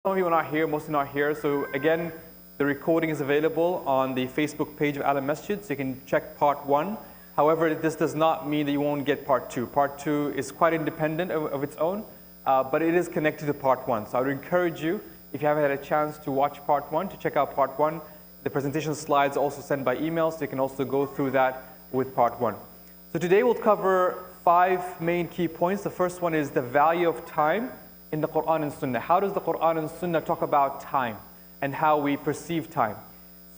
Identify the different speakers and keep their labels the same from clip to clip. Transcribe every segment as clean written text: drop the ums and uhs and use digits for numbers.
Speaker 1: Some of you are not here, most are not here. So again, the recording is available on the Facebook page of Alam Masjid, so you can check part 1. However, this does not mean that you won't get part 2. Part 2 is quite independent of its own, but it is connected to part 1. So I would encourage you, if you haven't had a chance to watch part 1, to check out part 1. The presentation slides are also sent by email, so you can also go through that with part 1. So today we'll cover 5 main key points. The first one is the value of time in the Quran and Sunnah. How does the Quran and Sunnah talk about time and how we perceive time?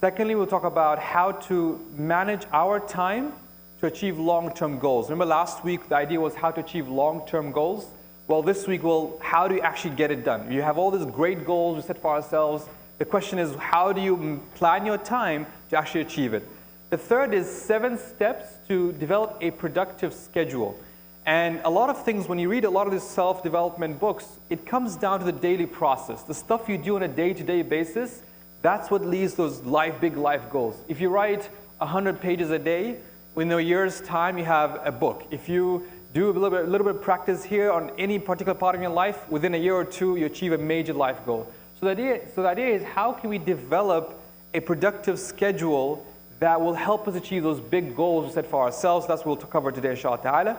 Speaker 1: Secondly, we'll talk about how to manage our time to achieve long-term goals. Remember last week the idea was how to achieve long-term goals? Well, this week, how do you actually get it done? You have all these great goals we set for ourselves. The question is, how do you plan your time to actually achieve it? The third is 7 steps to develop a productive schedule. And a lot of things, when you read a lot of these self-development books, it comes down to the daily process. The stuff you do on a day-to-day basis, that's what leads those big life goals. If you write 100 pages a day, within a year's time, you have a book. If you do a little bit of practice here on any particular part of your life, within a year or 2, you achieve a major life goal. So the idea is, how can we develop a productive schedule that will help us achieve those big goals we set for ourselves? That's what we'll cover today, inshallah ta'ala.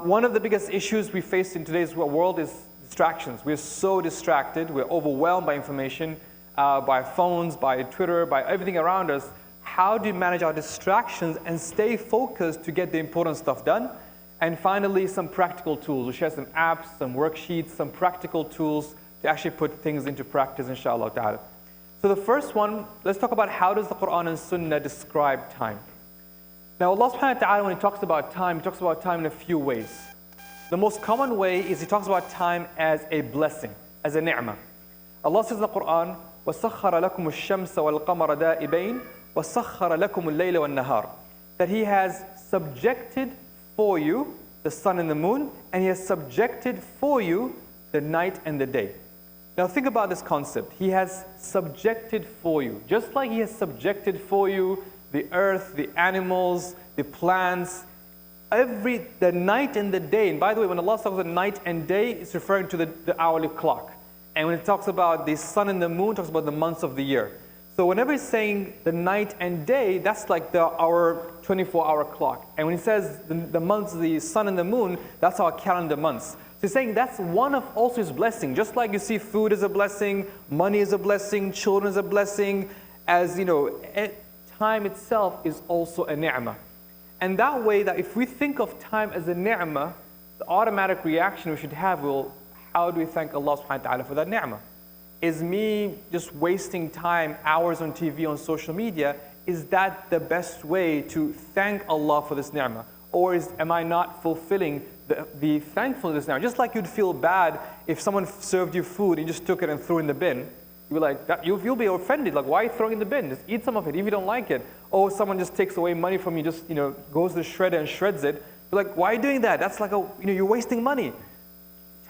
Speaker 1: One of the biggest issues we face in today's world is distractions. We're so distracted. We're overwhelmed by information, by phones, by Twitter, by everything around us. How do you manage our distractions and stay focused to get the important stuff done? And finally, some practical tools. We'll share some apps, some worksheets, some practical tools to actually put things into practice, inshallah ta'ala. So the first one, let's talk about how does the Quran and Sunnah describe time. Now Allah subhanahu wa ta'ala, when He talks about time, He talks about time in a few ways. The most common way is He talks about time as a blessing, as a ni'mah. Allah says in the Quran, وَسَخَّرَ لَكُمُ الشَّمْسَ وَالْقَمَرَ دَائِبَيْنِ وَسَخَّرَ لَكُمُ اللَّيْلَ وَالنَّهَارَ. That He has subjected for you the sun and the moon, and He has subjected for you the night and the day. Now think about this concept. He has subjected for you. Just like He has subjected for you the earth, the animals, the plants, the night and the day. And by the way, when Allah talks about night and day, it's referring to the hourly clock. And when it talks about the sun and the moon, it talks about the months of the year. So whenever He's saying the night and day, that's like our 24-hour clock. And when He says the months, the sun and the moon, that's our calendar months. So He's saying that's one of also His blessing. Just like you see food is a blessing, money is a blessing, children is a blessing, as you know, time itself is also a ni'mah. And that way, that if we think of time as a ni'mah, the automatic reaction we should have will, how do we thank Allah subhanahu wa ta'ala for that ni'mah? Is me just wasting time, hours on TV, on social media, is that the best way to thank Allah for this ni'mah? Or am I not fulfilling the thankfulness of this ni'mah? Just like you'd feel bad if someone served you food and you just took it and threw it in the bin. You'll be like, you'll be offended. Like, why are you throwing it in the bin? Just eat some of it if you don't like it. Or someone just takes away money from you, just goes to the shredder and shreds it. You're like, why are you doing that? That's like you're wasting money.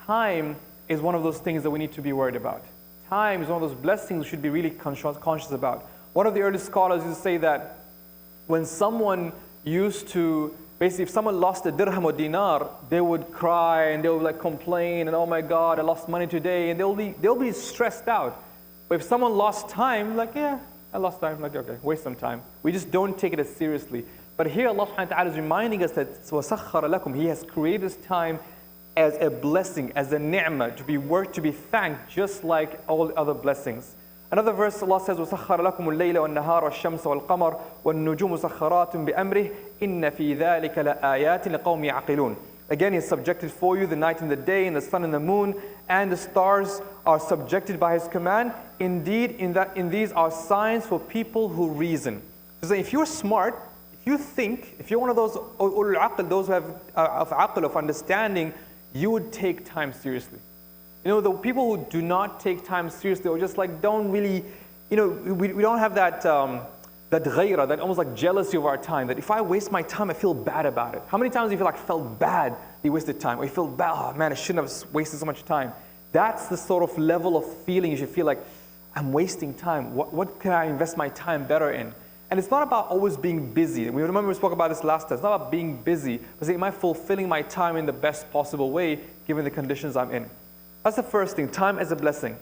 Speaker 1: Time is one of those things that we need to be worried about. Time is one of those blessings we should be really conscious about. One of the early scholars used to say that when someone used to, basically if someone lost a dirham or dinar, they would cry and they would like complain and, oh my God, I lost money today, and they'll be stressed out. But if someone lost time, like, yeah, I lost time, like, okay, waste some time. We just don't take it as seriously. But here Allah subhanahu wa ta'ala is reminding us that وَسَخَّرَ لَكُمْ, He has created this time as a blessing, as a ni'mah, to be thanked, just like all other blessings. Another verse, Allah says, وَسَخَّرَ لَكُمُ اللَّيْلَ وَالنَّهَارَ وَالشَّمْسَ وَالْقَمَرَ وَالنُّجُومُ سَخَّرَاتٌ بِأَمْرِهِ إِنَّ فِي ذَلِكَ لَآيَاتٍ لِقَوْمٍ يَعْقِلُونَ. Again, He has subjected for you the night and the day, and the sun and the moon, and the stars are subjected by His command. Indeed, in these are signs for people who reason. So if you're smart, if you think, if you're one of those ulul aql, those who have of aql, of understanding, you would take time seriously. The people who do not take time seriously, or just like don't really, we don't have that ghaira, that almost like jealousy of our time, that if I waste my time, I feel bad about it. How many times do you feel like felt bad that you wasted time? Or you feel bad, oh man, I shouldn't have wasted so much time. That's the sort of level of feeling you should feel like, I'm wasting time. What can I invest my time better in? And it's not about always being busy. We remember we spoke about this last time. It's not about being busy, but am I fulfilling my time in the best possible way, given the conditions I'm in? That's the first thing, time as a blessing.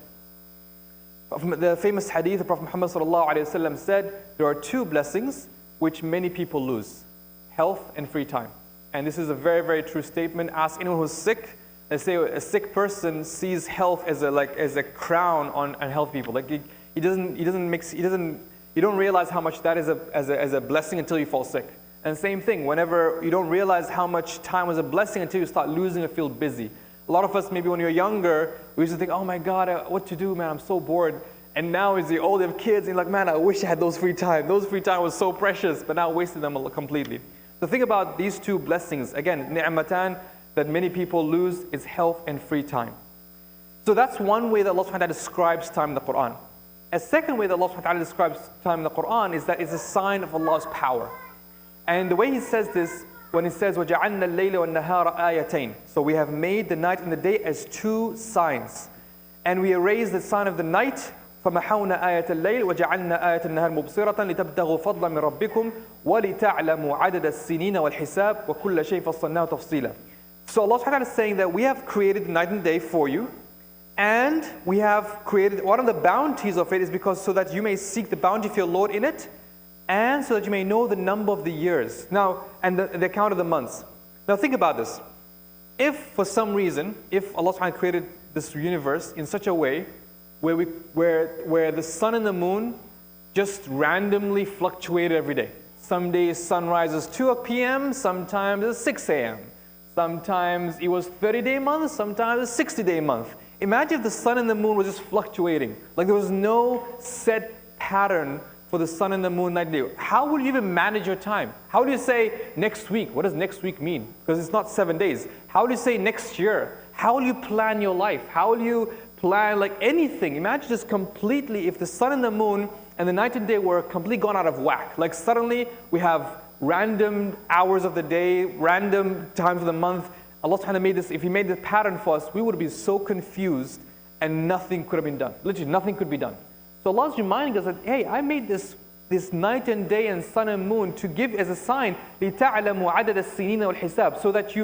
Speaker 1: From the famous hadith, the Prophet Muhammad ﷺ said, there are two blessings which many people lose: health and free time. And this is a very, very true statement. Ask anyone who's sick. They say a sick person sees health as a crown on healthy people. Like you don't realize how much that is as a blessing until you fall sick. And same thing, whenever you don't realize how much time was a blessing until you start losing or feel busy. A lot of us, maybe when you're younger, we used to think, oh my God, what to do, man, I'm so bored. And now as you're old, you have kids, and you're like, man, I wish I had those free time. Those free time was so precious, but now I wasted them completely. So think about these two blessings. Again, ni'matan that many people lose is health and free time. So that's one way that Allah subhanahu wa ta'ala describes time in the Quran. A second way that Allah subhanahu wa ta'ala describes time in the Quran is that it's a sign of Allah's power. And the way He says this, when He says, وَجَعَلْنَا اللَّيْلَ وَالنَّهَارَ آيَتَيْن. So we have made the night and the day as two signs. And we erase the sign of the night, فَمَحَوْنَا آيَةَ اللَّيْلِ وَجَعَلْنَا آيَةَ النَّهَارِ مُبْصِرَةً لِتَبْتَغُوا فَضْلًا مِنْ رَبِّكُمْ وَلِتَعْلَمُوا عَدَدَ السِّنِينَ وَالْحِسَابِ وَكُلَّ شَيْءٍ فَصَّلْنَاهُ تَفْصِيلًا. So Allah subhanahu wa ta'ala is saying that we have created the night and day for you, and we have created, one of the bounties of it is because so that you may seek the bounty of your Lord in it, and so that you may know the number of the years. Now, and the count of the months. Now think about this. If for some reason, if Allah subhanahu wa ta'ala created this universe in such a way where the sun and the moon just randomly fluctuated every day. Some days sun rises 2 p.m., sometimes it's 6 a.m. Sometimes it was 30-day month, sometimes it's 60-day month. Imagine if the sun and the moon were just fluctuating. Like there was no set pattern for the sun and the moon night and day. How would you even manage your time? How do you say next week? What does next week mean? Because it's not 7 days. How do you say next year? How will you plan your life? How will you plan like anything? Imagine just completely if the sun and the moon and the night and day were completely gone out of whack. Like suddenly we have random hours of the day, random times of the month. Allah subhanahu wa ta'ala made this, if He made this pattern for us, we would be so confused and nothing could have been done. Literally nothing could be done. So Allah is reminding us that, hey, I made this night and day and sun and moon to give as a sign, لِتَعْلَمُوا عَدَدَ السِّنِينَ وَالْحِسَابِ, so that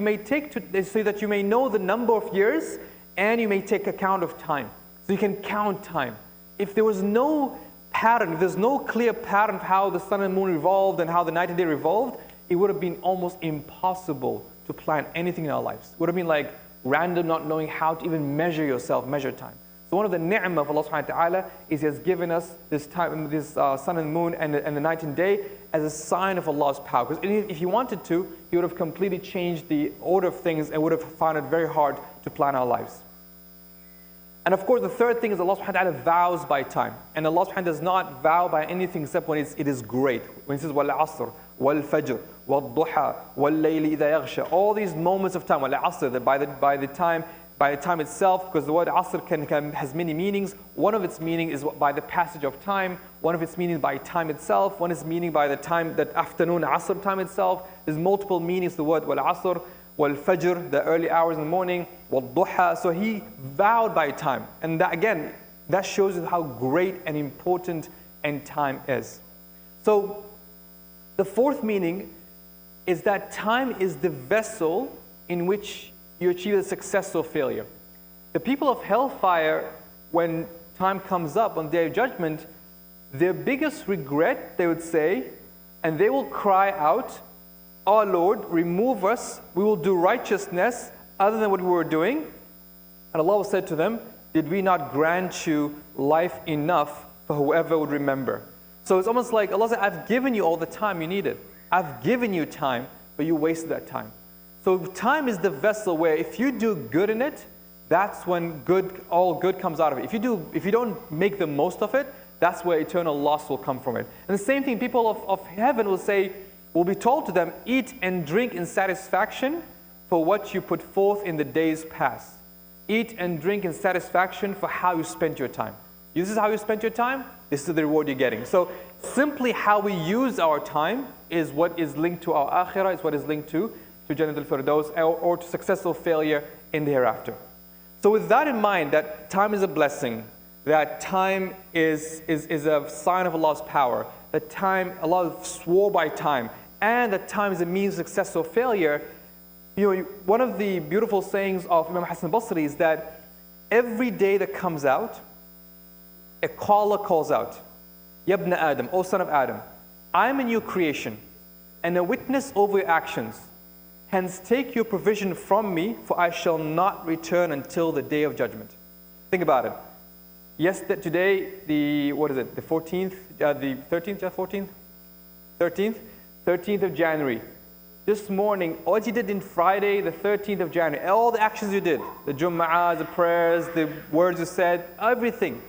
Speaker 1: you may know the number of years and you may take account of time. So you can count time. If there was no pattern, if there's no clear pattern of how the sun and moon revolved and how the night and day revolved, it would have been almost impossible to plan anything in our lives. It would have been like random, not knowing how to even measure yourself, measure time. So one of the ni'mah of Allah subhanahu wa ta'ala is He has given us this time, this sun and moon and the night and day as a sign of Allah's power. Because if He wanted to, He would have completely changed the order of things and would have found it very hard to plan our lives. And of course, the third thing is Allah subhanahu wa ta'ala vows by time. And Allah subhanahu wa ta'ala does not vow by anything except when it is great. When He says, وَالْعَصْرِ وَالْفَجْرِ وَالضُّحَى وَاللَّيْلِ إِذَا يَغْشَى. All these moments of time, وَالْعَصْرِ, that by the time itself, because the word asr has many meanings. One of its meaning is by the passage of time. One of its meanings by time itself. One is meaning by the time, that afternoon, asr time itself. There's multiple meanings to the word wal-asr, wal-fajr, the early hours in the morning, wal-duha. So He vowed by time. And that, again, that shows you how great and important and time is. So the fourth meaning is that time is the vessel in which you achieve a success or failure. The people of hellfire, when time comes up on the Day of Judgment, their biggest regret, they would say, and they will cry out, "Our Lord, remove us, we will do righteousness other than what we were doing." And Allah said to them, "Did we not grant you life enough for whoever would remember?" So it's almost like Allah said, I've given you all the time you needed. I've given you time, but you wasted that time. So time is the vessel where if you do good in it, that's when all good comes out of it. If you don't make the most of it, that's where eternal loss will come from it. And the same thing, people of heaven will be told to them, eat and drink in satisfaction for what you put forth in the days past. Eat and drink in satisfaction for how you spent your time. This is how you spent your time, this is the reward you're getting. So simply how we use our time is what is linked to our akhirah, is what is linked to Jannat al-Firdaus, or to successful failure in the hereafter. So with that in mind, that time is a blessing, that time is a sign of Allah's power, that time, Allah swore by time, and that time is a means of success or failure. One of the beautiful sayings of Imam Hassan al-Basri is that every day that comes out, a caller calls out, Yabna Adam, O son of Adam, I am a new creation and a witness over your actions. Hence take your provision from me, for I shall not return until the day of judgment. Think about it. Yes, that today, the 14th, the 13th, 14th? 13th of January. This morning, all you did in Friday, the 13th of January, all the actions you did, the Jum'ah, the prayers, the words you said, everything.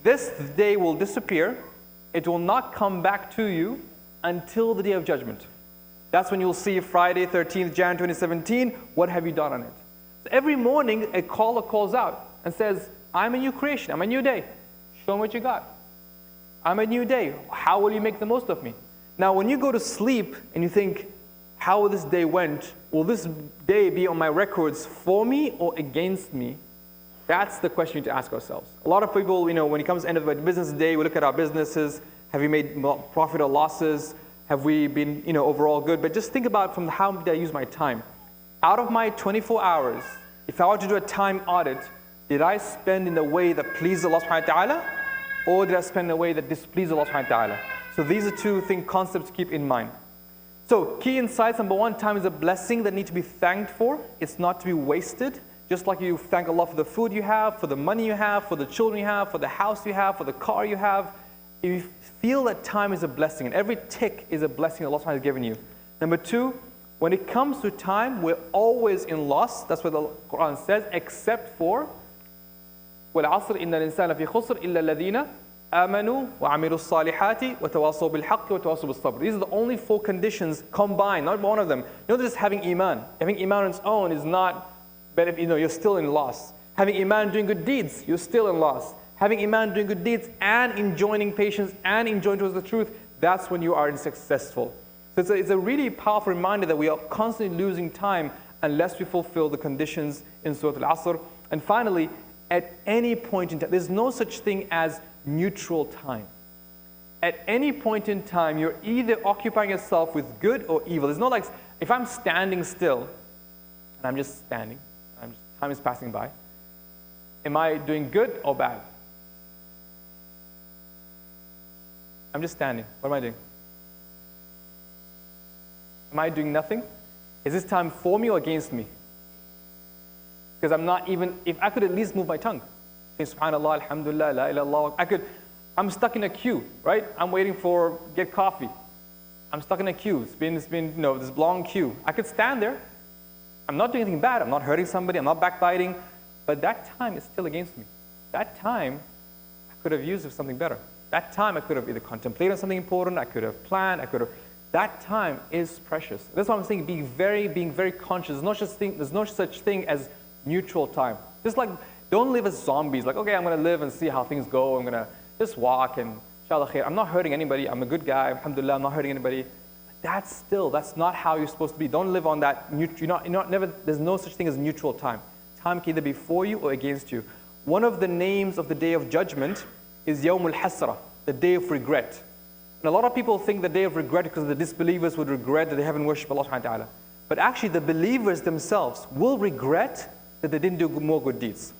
Speaker 1: This day will disappear. It will not come back to you until the day of judgment. That's when you'll see Friday, 13th January 2017, what have you done on it? So every morning, a caller calls out and says, I'm a new creation, I'm a new day. Show me what you got. I'm a new day. How will you make the most of me? Now, when you go to sleep and you think, how this day went, will this day be on my records for me or against me? That's the question to ask ourselves. A lot of people, when it comes to the end of the business day, we look at our businesses. Have we made profit or losses? Have we been, overall good? But just think about from how did I use my time. Out of my 24 hours, if I were to do a time audit, did I spend in a way that pleased Allah subhanahu wa ta'ala? Or did I spend in a way that displeased Allah subhanahu wa ta'ala? So these are two concepts to keep in mind. So key insights, number one, time is a blessing that needs to be thanked for. It's not to be wasted. Just like you thank Allah for the food you have, for the money you have, for the children you have, for the house you have, for the car you have. If you feel that time is a blessing, and every tick is a blessing Allah subhanahu has given you. Number two, when it comes to time, we're always in loss. That's what the Quran says, except for وَالْعَصْرِ إِنَّ الْإِنسَانَ فِي خُسْرٍ إِلَّا الَّذِينَ آمَنُوا وَعَمِلُوا الصَّالِحَاتِ وَتَوَاصَوْا بِالْحَقِّ وَتَوَاصَوْا بِالصَّبْرِ. These are the only four conditions combined, not one of them. Not just having iman. Having iman on its own is not better if you're still in loss. Having iman doing good deeds, you're still in loss. Having iman doing good deeds and enjoining patience and enjoying towards the truth, that's when you are successful. So it's a really powerful reminder that we are constantly losing time unless we fulfill the conditions in Surah Al-Asr. And finally, at any point in time, there's no such thing as neutral time. At any point in time, you're either occupying yourself with good or evil. There's no like, if I'm standing still, and I'm just standing, time is passing by, am I doing good or bad? I'm just standing. What am I doing? Am I doing nothing? Is this time for me or against me? Because I'm not even, if I could at least move my tongue. Subhanallah, alhamdulillah, la ilaha illallah. I'm stuck in a queue, right? I'm waiting for, get coffee. I'm stuck in a queue. It's been this long queue. I could stand there. I'm not doing anything bad. I'm not hurting somebody. I'm not backbiting. But that time is still against me. That time I could have used for something better. That time I could have either contemplated on something important. I could have planned. That time is precious. That's why I'm saying being very conscious. There's no such thing as neutral time. Just like, don't live as zombies. Like, okay, I'm going to live and see how things go. I'm going to just walk and inshallah khair. I'm not hurting anybody. I'm a good guy. Alhamdulillah, I'm not hurting anybody. That's not how you're supposed to be. Don't live on that. There's no such thing as neutral time. Time can either be for you or against you. One of the names of the day of judgment is Yawmul Hasra, the day of regret. And a lot of people think the day of regret because the disbelievers would regret that they haven't worshipped Allah subhanahu wa ta'ala. But actually the believers themselves will regret that they didn't do more good deeds.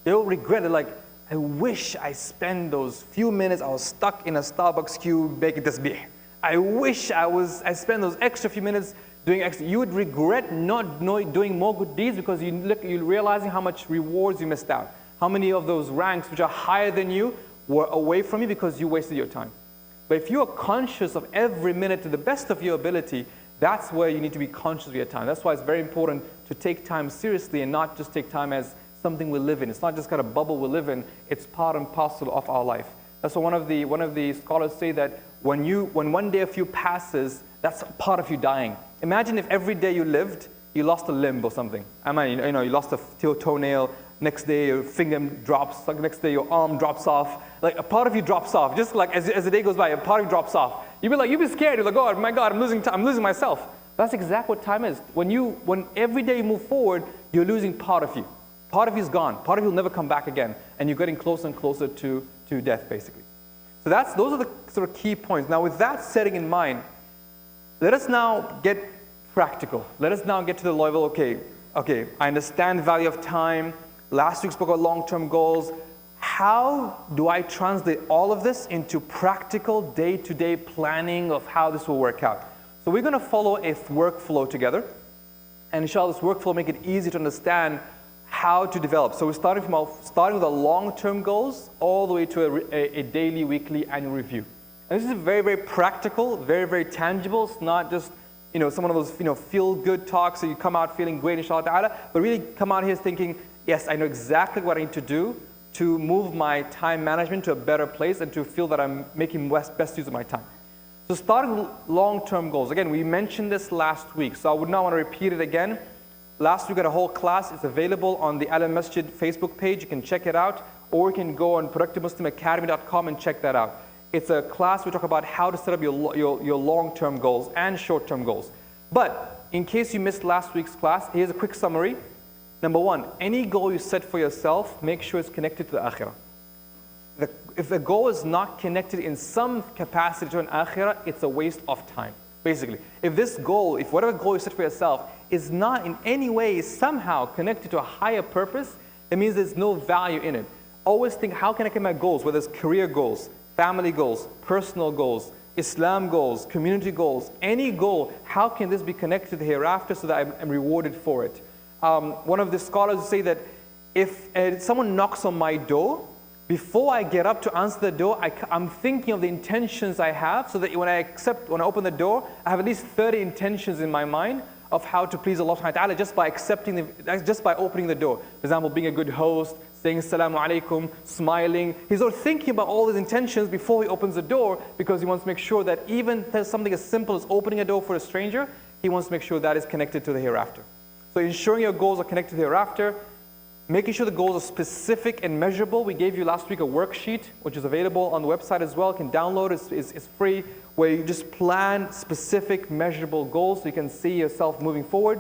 Speaker 1: They will regret it, like, I wish I spent those few minutes I was stuck in a Starbucks queue making tasbih. I wish I spent those extra few minutes doing extra. You would regret not doing more good deeds because you're realizing how much rewards you missed out. How many of those ranks which are higher than you were away from you because you wasted your time. But if you are conscious of every minute to the best of your ability, that's where you need to be conscious of your time. That's why it's very important to take time seriously and not just take time as something we live in. It's not just kind of bubble we live in. It's part and parcel of our life. That's why one of the scholars say that when one day of you passes, that's part of you dying. Imagine if every day you lived, you lost a limb or something. You lost a toenail. Next day your finger drops. Like next day your arm drops off. Like a part of you drops off. Just like as the day goes by, a part of you drops off. You'd be scared. You're like, oh my God, I'm losing myself. That's exactly what time is. When every day you move forward, you're losing part of you. Part of you is gone. Part of you will never come back again, and you're getting closer and closer to death, basically. So those are the sort of key points. Now, with that setting in mind, let us now get practical. Let us now get to the level. Okay, I understand the value of time. Last week spoke about long-term goals. how do I translate all of this into practical day-to-day planning of how this will work out? So we're going to follow a workflow together. And inshallah, this workflow will make it easy to understand how to develop. So we're starting with the long-term goals all the way to a daily, weekly, annual review. And this is very, very practical, very, very tangible. It's not just some of those feel-good talks that you come out feeling great, inshallah ta'ala, but really come out here thinking, yes, I know exactly what I need to do to move my time management to a better place and to feel that I'm making best use of my time. So starting with long-term goals. Again, we mentioned this last week, so I would not want to repeat it again. Last week we had a whole class. It's available on the Al Masjid Facebook page. You can check it out, or you can go on productivemuslimacademy.com and check that out. It's a class we talk about how to set up your long-term goals and short-term goals. But in case you missed last week's class, here's a quick summary. Number one, any goal you set for yourself, make sure it's connected to the akhirah. If the goal is not connected in some capacity to an akhirah, it's a waste of time, basically. If whatever goal you set for yourself is not in any way somehow connected to a higher purpose, it means there's no value in it. Always think, how can I get my goals, whether it's career goals, family goals, personal goals, Islam goals, community goals, any goal, how can this be connected to the hereafter so that I'm rewarded for it? One of the scholars say that if someone knocks on my door, before I get up to answer the door, I'm thinking of the intentions I have, so that when I open the door, I have at least 30 intentions in my mind of how to please Allah subhanahu wa ta'ala just by opening the door. For example, being a good host, saying assalamu alaikum, smiling. He's already thinking about all his intentions before he opens the door, because he wants to make sure that even there's something as simple as opening a door for a stranger, he wants to make sure that is connected to the hereafter. So ensuring your goals are connected to the hereafter, making sure the goals are specific and measurable. We gave you last week a worksheet, which is available on the website as well. You can download it, it's free, where you just plan specific, measurable goals so you can see yourself moving forward.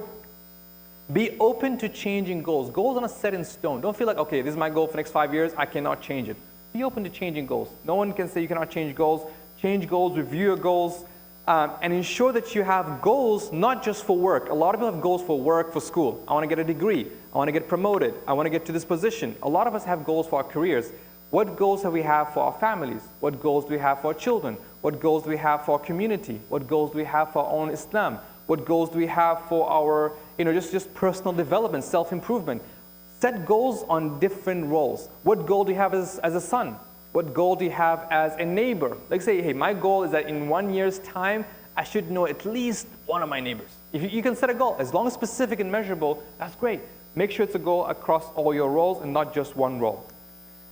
Speaker 1: Be open to changing goals. Goals are not set in stone. Don't feel like, okay, this is my goal for the next 5 years, I cannot change it. Be open to changing goals. No one can say you cannot change goals. Change goals, review your goals, and ensure that you have goals not just for work. A lot of people have goals for work, for school. I want to get a degree. I want to get promoted. I want to get to this position. A lot of us have goals for our careers. What goals do we have for our families? What goals do we have for our children? What goals do we have for our community? What goals do we have for our own Islam? What goals do we have for our, just personal development, self-improvement? Set goals on different roles. What goal do you have as a son? What goal do you have as a neighbor? Like say, hey, my goal is that in 1 year's time, I should know at least one of my neighbors. If you can set a goal, as long as specific and measurable, that's great. Make sure it's a goal across all your roles and not just one role.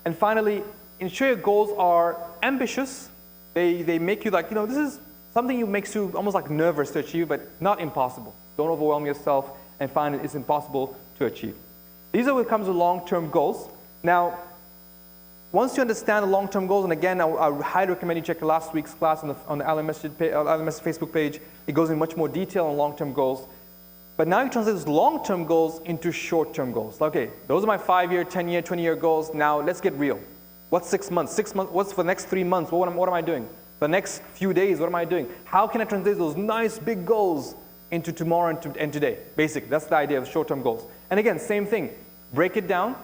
Speaker 1: And finally, ensure your goals are ambitious. They make you like, this is something makes you almost like nervous to achieve, but not impossible. Don't overwhelm yourself and find it's impossible to achieve. These are what comes with long-term goals. Now, once you understand the long-term goals, and again, I highly recommend you check last week's class on the Al Masjid Facebook page. It goes in much more detail on long-term goals. But now you translate those long-term goals into short-term goals. Okay, those are my 5-year, 10-year, 20-year goals. Now let's get real. What's 6 months? 6 months. What's for the next 3 months? What am I doing? For the next few days, what am I doing? How can I translate those nice big goals into tomorrow and today? Basically, that's the idea of short-term goals. And again, same thing. Break it down.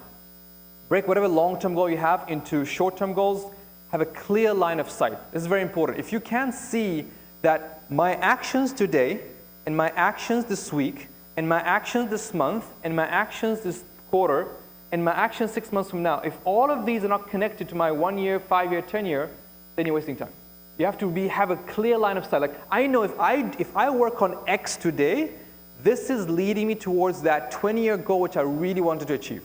Speaker 1: Break whatever long-term goal you have into short-term goals. Have a clear line of sight. This is very important. If you can see that my actions today and my actions this week and my actions this month and my actions this quarter and my actions 6 months from now, if all of these are not connected to my 1 year, 5 year, 10 year, then you're wasting time. You have to have a clear line of sight. Like, I know if I work on X today, this is leading me towards that 20-year goal which I really wanted to achieve.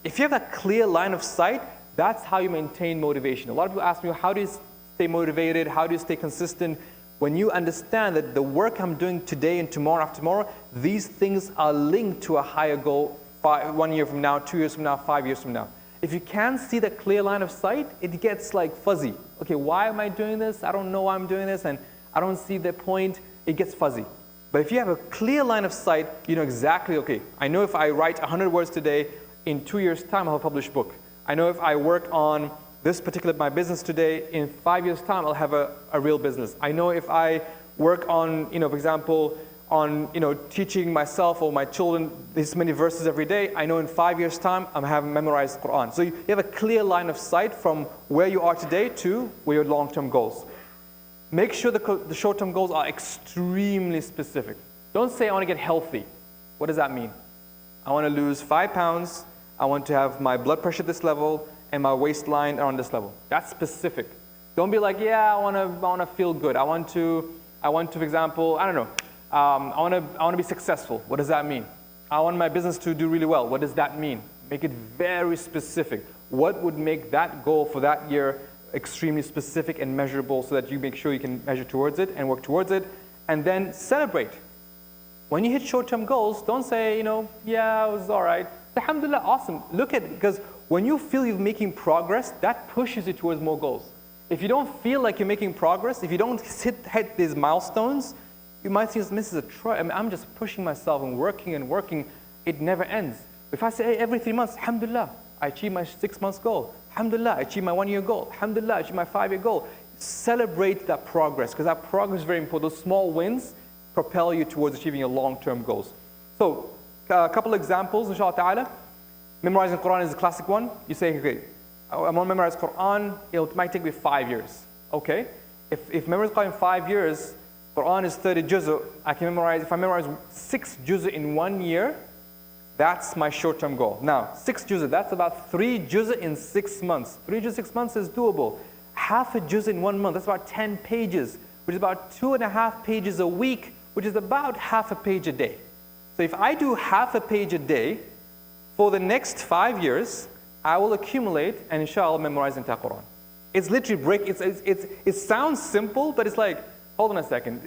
Speaker 1: If you have that clear line of sight, that's how you maintain motivation. A lot of people ask me, how do you stay motivated? How do you stay consistent? When you understand that the work I'm doing today and tomorrow after tomorrow, these things are linked to a higher goal 1 year from now, 2 years from now, 5 years from now. If you can't see that clear line of sight, it gets like fuzzy. Okay, why am I doing this? I don't know why I'm doing this, and I don't see the point. It gets fuzzy. But if you have a clear line of sight, you know exactly, okay, I know if I write 100 words today, in 2 years' time, I'll have a published book. I know if I work on this particular, my business today, in 5 years' time, I'll have a real business. I know if I work on, for example, on teaching myself or my children this many verses every day. I know in 5 years' time I'm having memorized Quran. So you have a clear line of sight from where you are today to where your long-term goals. Make sure the short-term goals are extremely specific. Don't say I want to get healthy. What does that mean? I want to lose 5 pounds. I want to have my blood pressure at this level and my waistline around this level. That's specific. Don't be like, yeah, I want to feel good. I want to, for example, I don't know. I want to be successful. What does that mean? I want my business to do really well. What does that mean? Make it very specific. What would make that goal for that year extremely specific and measurable so that you make sure you can measure towards it and work towards it, and then celebrate. When you hit short-term goals, don't say, yeah, it was all right. Alhamdulillah, awesome. Look at it, because when you feel you're making progress, that pushes you towards more goals. If you don't feel like you're making progress, if you don't hit these milestones, you might think this is a try. I'm just pushing myself and working. It never ends. If I say, hey, every 3 months, alhamdulillah, I achieve my 6 months goal. Alhamdulillah, I achieve my 1 year goal. Alhamdulillah, I achieve my 5 year goal. Celebrate that progress, because that progress is very important. Those small wins propel you towards achieving your long-term goals. So, a couple of examples, inshallah ta'ala. Memorizing Quran is a classic one. You say, okay, I want to memorize Quran. It might take me 5 years. Okay? If memorizing Quran in 5 years, Quran is 30 juz', I can memorize, if I memorize 6 juz' in 1 year, that's my short-term goal. Now, 6 juz', that's about 3 juz' in 6 months. 3 juz' 6 months is doable. Half a juz' in 1 month, that's about 10 pages, which is about 2.5 pages a week, which is about half a page a day. So if I do half a page a day, for the next 5 years, I will accumulate and inshallah memorize the entire Quran. It's literally it sounds simple, but it's like, hold on a second.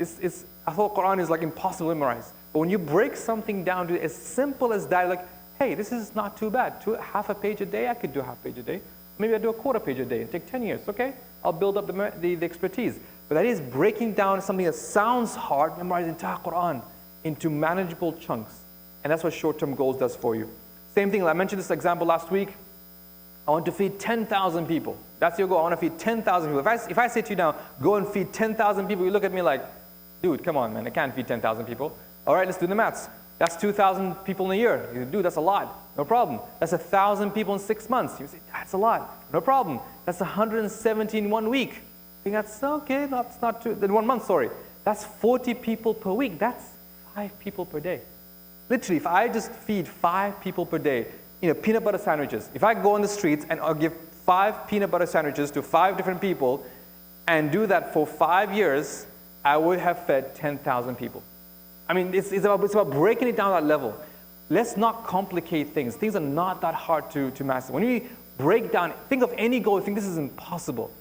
Speaker 1: I thought Quran is like impossible to memorize. But when you break something down to as simple as that, like, hey, this is not too bad. Half a page a day, I could do half a page a day. Maybe I do a quarter page a day. It'll take 10 years, okay? I'll build up the expertise. But that is breaking down something that sounds hard, memorize the entire Quran, into manageable chunks. And that's what short-term goals does for you. Same thing, I mentioned this example last week. I want to feed 10,000 people. That's your goal. I want to feed 10,000 people. If I say to you now, go and feed 10,000 people, you look at me like, dude, come on, man, I can't feed 10,000 people. All right, let's do the maths. That's 2,000 people in a year. You say, dude, that's a lot. No problem. That's 1,000 people in 6 months. You say, that's a lot. No problem. That's 170 in 1 week. I think that's okay. That's not too. In 1 month, sorry. That's 40 people per week. That's 5 people per day. Literally, if I just feed 5 people per day, peanut butter sandwiches. If I go on the streets and I'll give 5 peanut butter sandwiches to 5 different people and do that for 5 years, I would have fed 10,000 people. I mean, it's about breaking it down at that level. Let's not complicate things. Things are not that hard to master. When you break down, think of any goal, you think this is impossible.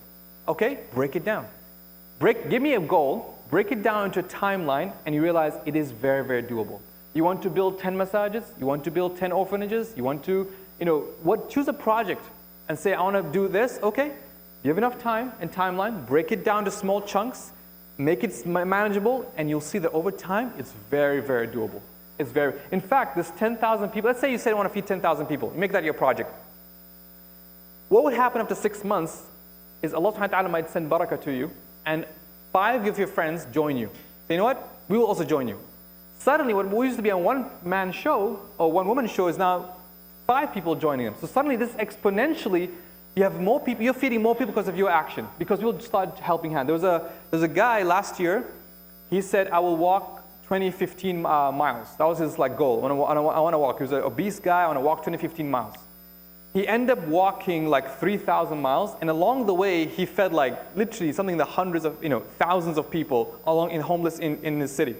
Speaker 1: Okay, break it down. Give me a goal, break it down into a timeline, and you realize it is very, very doable. You want to build 10 massages? You want to build 10 orphanages? You want to, choose a project and say, I want to do this. Okay, you have enough time and timeline, break it down to small chunks, make it manageable, and you'll see that over time, it's very, very doable. In fact, this 10,000 people, let's say you say you want to feed 10,000 people. You make that your project. What would happen after 6 months is Allah subhanahu wa ta'ala might send barakah to you, and 5 of your friends join you. Say, you know what? We will also join you. Suddenly, what used to be a one-man show or one-woman show is now 5 people joining them. So suddenly, this exponentially, you have more people. You're feeding more people because of your action. Because people start helping hand. There was a guy last year. He said, "I will walk 15 miles." That was his goal. I want to walk. He was an obese guy. I want to walk 15 miles. He ended up walking 3,000 miles, and along the way, he fed literally something in the hundreds of, thousands of people homeless in his city.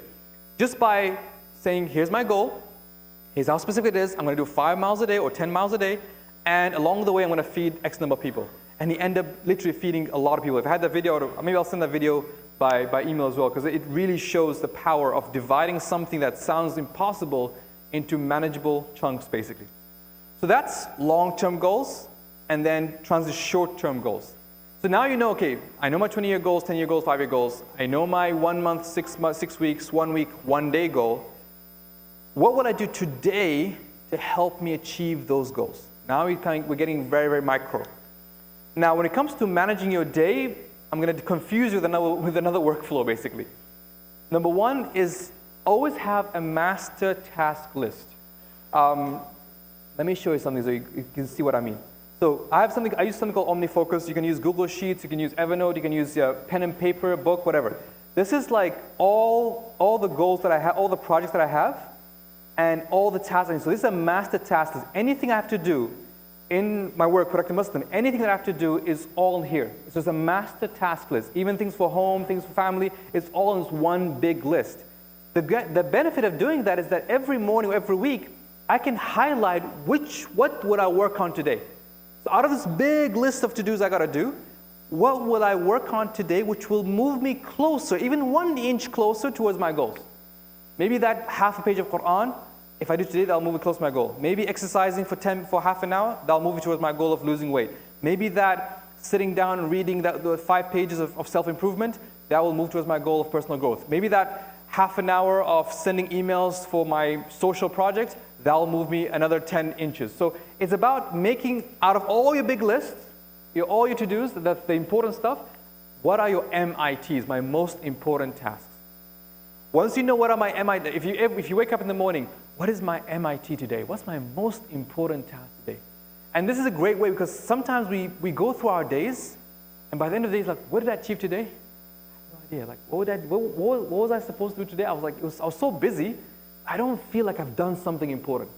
Speaker 1: Just by saying, here's my goal, here's how specific it is, I'm going to do 5 miles a day or 10 miles a day, and along the way I'm going to feed X number of people. And he ended up literally feeding a lot of people. If I had that video, maybe I'll send that video by email as well, because it really shows the power of dividing something that sounds impossible into manageable chunks, basically. So that's long-term goals, and then transit short-term goals. So now you know, okay, I know my 20-year goals, 10-year goals, 5-year goals. I know my 1 month, 6 weeks, 1 week, 1 day goal. What would I do today to help me achieve those goals? Now we're getting very, very micro. Now, when it comes to managing your day, I'm going to confuse you with another workflow, basically. Number 1 is always have a master task list. Let me show you something so you can see what I mean. So I use something called OmniFocus. You can use Google Sheets, you can use Evernote, you can use pen and paper, book, whatever. This is like all the goals that I have, all the projects that I have, and all the tasks. So this is a master task list. Anything I have to do in my work, Productive Muslim, anything that I have to do is all here. So it's a master task list. Even things for home, things for family, it's all in this one big list. The benefit of doing that is that every morning or every week, I can highlight what would I work on today. So out of this big list of to-dos I got to do, what will I work on today which will move me closer, even 1 inch closer towards my goals? Maybe that half a page of Quran, if I do today, that'll move me close to my goal. Maybe exercising for half an hour, that'll move me towards my goal of losing weight. Maybe that sitting down and reading the 5 pages of self-improvement, that will move towards my goal of personal growth. Maybe that half an hour of sending emails for my social project, that'll move me another 10 inches. So it's about making, out of all your big lists, all your to-dos, that's the important stuff, what are your MITs, my most important tasks? Once you know what are my MITs, if you wake up in the morning, what is my MIT today? What's my most important task today? And this is a great way because sometimes we go through our days, and by the end of the day, it's like, what did I achieve today? I have no idea. Like, what was I supposed to do today? I was so busy, I don't feel like I've done something important.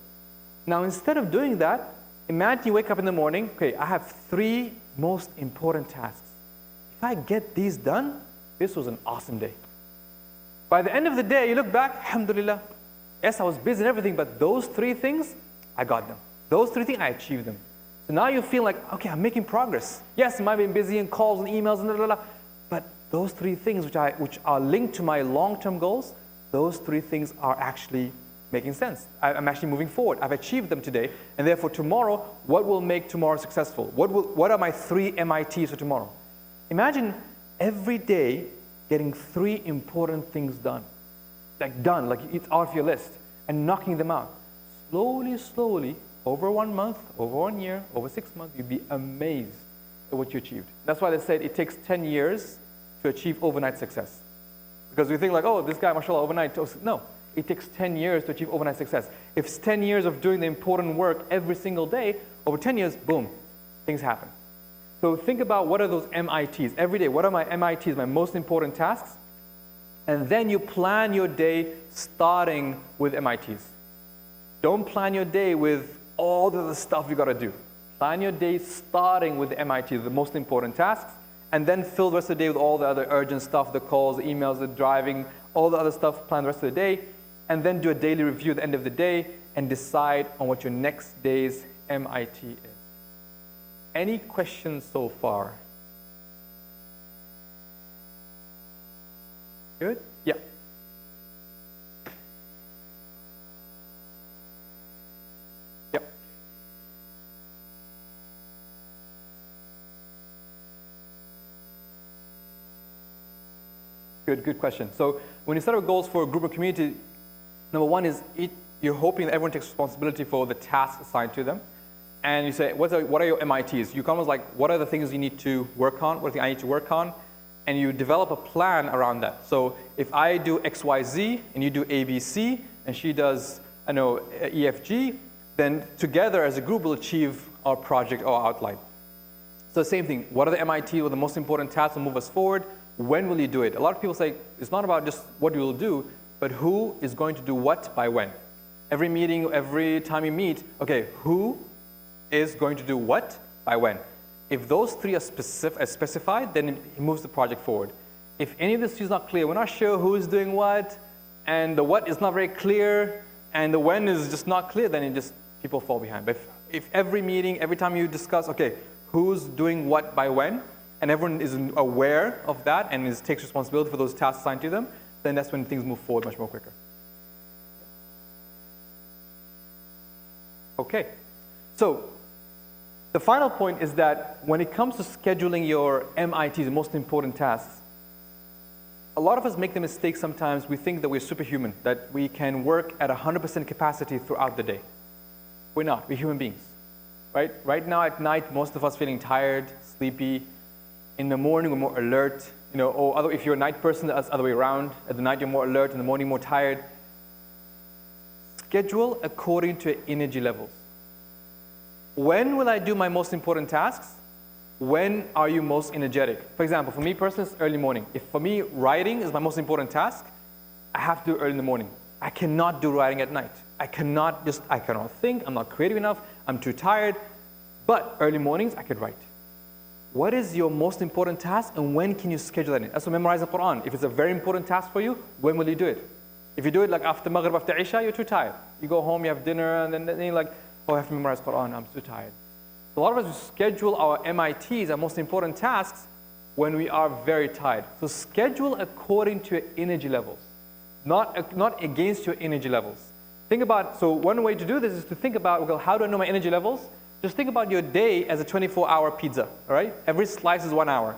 Speaker 1: Now, instead of doing that, imagine you wake up in the morning, okay, I have 3 most important tasks. If I get these done, this was an awesome day. By the end of the day, you look back, alhamdulillah, yes, I was busy and everything, but those 3 things, I got them. Those 3 things, I achieved them. So now you feel like, okay, I'm making progress. Yes, I might be busy in calls and emails and blah, blah, blah, but those 3 things which are linked to my long-term goals, those 3 things are actually making sense. I'm actually moving forward. I've achieved them today, and therefore tomorrow, what will make tomorrow successful? What are my 3 MITs for tomorrow? Imagine every day getting 3 important things done. Like it's out of your list, and knocking them out. Slowly, over 1 month, over 1 year, over 6 months, you'd be amazed at what you achieved. That's why they said it takes 10 years to achieve overnight success. Because we think like, oh, this guy, mashallah, overnight. No, it takes 10 years to achieve overnight success. If it's 10 years of doing the important work every single day, over 10 years, boom, things happen. So think about what are those MITs. Every day, what are my MITs, my most important tasks? And then you plan your day starting with MITs. Don't plan your day with all the other stuff you got to do. Plan your day starting with the MITs, the most important tasks, and then fill the rest of the day with all the other urgent stuff, the calls, the emails, the driving, all the other stuff, plan the rest of the day, and then do a daily review at the end of the day and decide on what your next day's MIT is. Any questions so far? Good? Yeah. Yep. Good question. So when you set up goals for a group or community, number one is you're hoping that everyone takes responsibility for the tasks assigned to them. And you say, what are your MITs? You come with like, what are the things you need to work on? What are the things I need to work on? And you develop a plan around that. So if I do X, Y, Z, and you do A, B, C, and she does, I know, E, F, G, then together as a group we'll achieve our project or outline. So same thing, what are the MIT or the most important tasks will move us forward? When will you do it? A lot of people say, it's not about just what you will do, but who is going to do what by when. Every meeting, every time you meet, okay, who is going to do what by when? If those 3 are specified, then it moves the project forward. If any of this is not clear, we're not sure who is doing what, and the what is not very clear, and the when is just not clear, then people fall behind. But if every meeting, every time you discuss, okay, who's doing what by when, and everyone is aware of that and takes responsibility for those tasks assigned to them, then that's when things move forward much more quicker. Okay, so the final point is that when it comes to scheduling your MITs, the most important tasks, a lot of us make the mistake sometimes. We think that we're superhuman, that we can work at 100% capacity throughout the day. We're not. We're human beings, right? Right now at night, most of us feeling tired, sleepy. In the morning, we're more alert. Or if you're a night person, that's the other way around. At the night, you're more alert. In the morning, more tired. schedule according to your energy levels. When will I do my most important tasks? When are you most energetic? For example, for me personally, it's early morning. If for me, writing is my most important task, I have to do it early in the morning. I cannot do writing at night. I cannot think, I'm not creative enough, I'm too tired. But early mornings, I could write. What is your most important task and when can you schedule that in? That's what memorize the Quran. If it's a very important task for you, when will you do it? If you do it like after Maghrib, after Isha, you're too tired. You go home, you have dinner, and then you're like, oh, I have to memorize Quran, I'm too tired. So a lot of us schedule our MITs, our most important tasks, when we are very tired. So schedule according to your energy levels, not against your energy levels. Think about, so one way to do this is to think about, well, how do I know my energy levels? Just think about your day as a 24-hour pizza, all right? Every slice is 1 hour.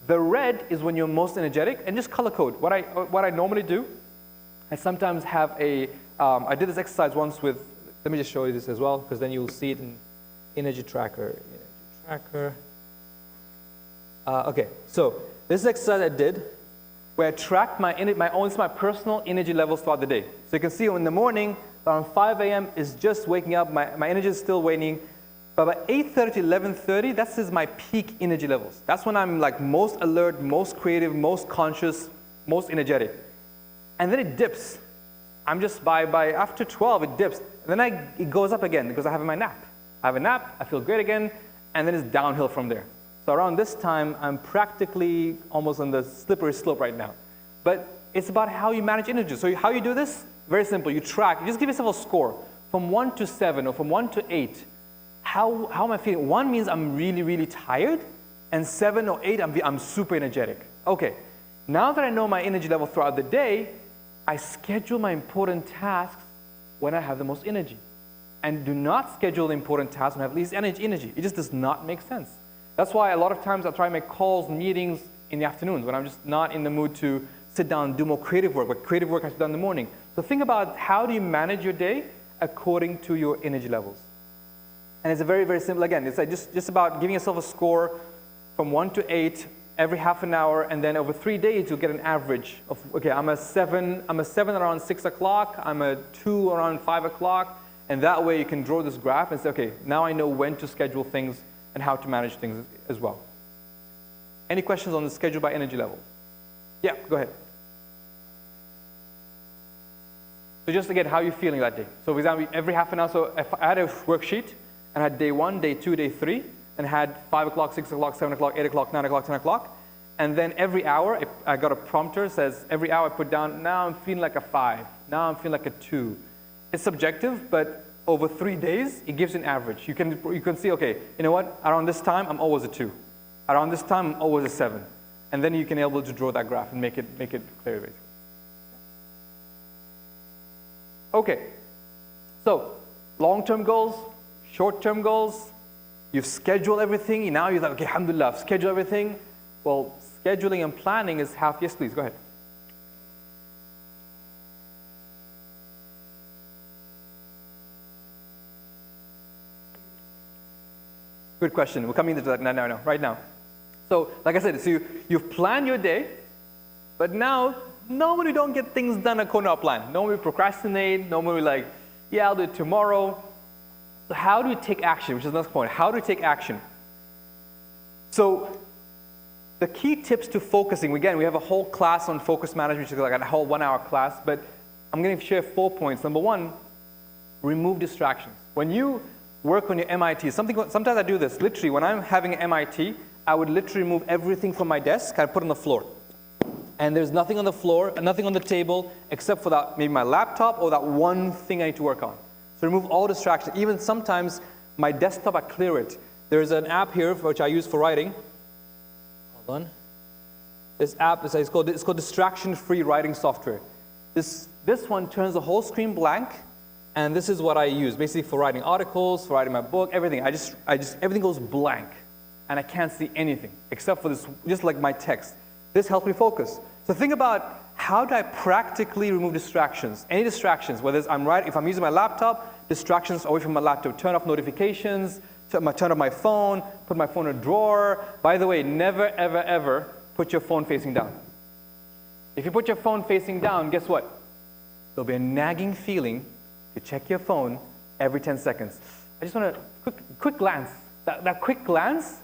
Speaker 1: The red is when you're most energetic, and just color code. What I normally do, I sometimes have I did this exercise once with, let me just show you this as well, because then you'll see it in energy tracker. Okay, so this exercise I did, where I tracked my personal energy levels throughout the day. So you can see in the morning, around 5 a.m. is just waking up, my energy is still waning. But by 8:30, 11:30, that's my peak energy levels. That's when I'm like most alert, most creative, most conscious, most energetic. And then it dips. I'm just by after 12, it dips. And then it goes up again because I have my nap. I have a nap, I feel great again, and then it's downhill from there. So around this time, I'm practically almost on the slippery slope right now. But it's about how you manage energy. So how you do this? Very simple. You track. You just give yourself a score from 1 to 7 or from 1 to 8. How am I feeling? 1 means I'm really, really tired, and 7 or 8, I'm super energetic. Okay, now that I know my energy level throughout the day, I schedule my important tasks when I have the most energy. And do not schedule the important tasks when I have least energy. It just does not make sense. That's why a lot of times I try to make calls, meetings in the afternoons when I'm just not in the mood to sit down and do more creative work, but creative work has to be done in the morning. So think about how do you manage your day according to your energy levels. And it's a very, very simple, again, it's like just about giving yourself a score from 1 to 8 every half an hour, and then over 3 days you'll get an average of, okay, I'm a 7 around 6 o'clock, I'm a 2 around 5 o'clock, and that way you can draw this graph and say, okay, now I know when to schedule things and how to manage things as well. Any questions on the schedule by energy level? Yeah, go ahead. So just again, how are you feeling that day? So for example, every half an hour, so if I had a worksheet, and had day 1, day 2, day 3, and had 5 o'clock, 6 o'clock, 7 o'clock, 8 o'clock, 9 o'clock, 10 o'clock. And then every hour, I got a prompter, says every hour I put down, now I'm feeling like a 5, now I'm feeling like a 2. It's subjective, but over 3 days, it gives an average. You can see, okay, you know what, around this time, I'm always a 2. Around this time, I'm always a 7. And then you can be able to draw that graph and make it clear, basically. Okay, so long-term goals, short-term goals, you've scheduled everything, now you're like, okay, alhamdulillah, I've scheduled everything. Well, scheduling and planning is half, yes please, go ahead. Good question, we're coming into that now, right now. So, like I said, so you've planned your day, but now, normally we don't get things done according to our plan. Normally we procrastinate, normally we like, yeah, I'll do it tomorrow. So how do you take action, which is the next point. How do you take action? So the key tips to focusing, again, we have a whole class on focus management, which is like a whole 1 hour class, but I'm going to share 4 points. Number 1, remove distractions. When you work on your MIT, sometimes I do this, literally, when I'm having an MIT, I would literally remove everything from my desk, I put it on the floor. And there's nothing on the floor, nothing on the table, except for that, maybe my laptop or that one thing I need to work on. So remove all distractions. Even sometimes my desktop, I clear it. There's an app here which I use for writing. Hold on. This app is called distraction-free writing software. This one turns the whole screen blank, and this is what I use basically for writing articles, for writing my book, everything. Everything goes blank, and I can't see anything except for this, just like my text. This helps me focus. So think about, how do I practically remove distractions? Any distractions, whether it's if I'm using my laptop, distractions away from my laptop. Turn off notifications, turn off my phone, put my phone in a drawer. By the way, never, ever, ever put your phone facing down. If you put your phone facing down, guess what? There'll be a nagging feeling You check your phone every 10 seconds. I just want a quick glance. That quick glance,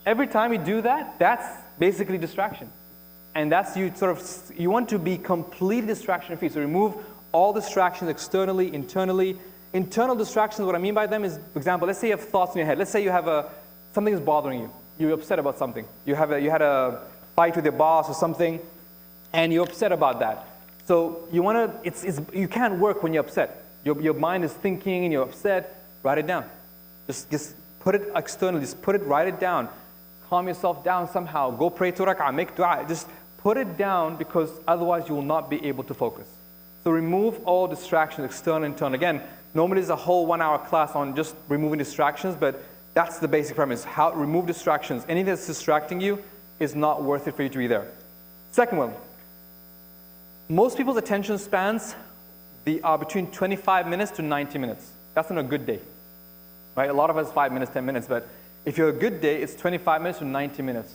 Speaker 1: every time you do that, that's basically distraction. And that's you want to be completely distraction-free. So remove all distractions externally, internally. Internal distractions, what I mean by them is, for example, let's say you have thoughts in your head. Let's say you have something is bothering you. You're upset about something. You had a fight with your boss or something, and you're upset about that. So you can't work when you're upset. Your mind is thinking and you're upset. Write it down. Just put it externally. Just write it down. Calm yourself down somehow. Go pray 2 rak'ah, make dua. Just put it down, because otherwise you will not be able to focus. So remove all distractions, external and internal. Again, normally there's a whole 1-hour class on just removing distractions, but that's the basic premise. How remove distractions. Anything that's distracting you is not worth it for you to be there. Second one, most people's attention spans are between 25 minutes to 90 minutes. That's on a good day, right? A lot of us 5 minutes, 10 minutes, but if you're a good day, it's 25 minutes to 90 minutes.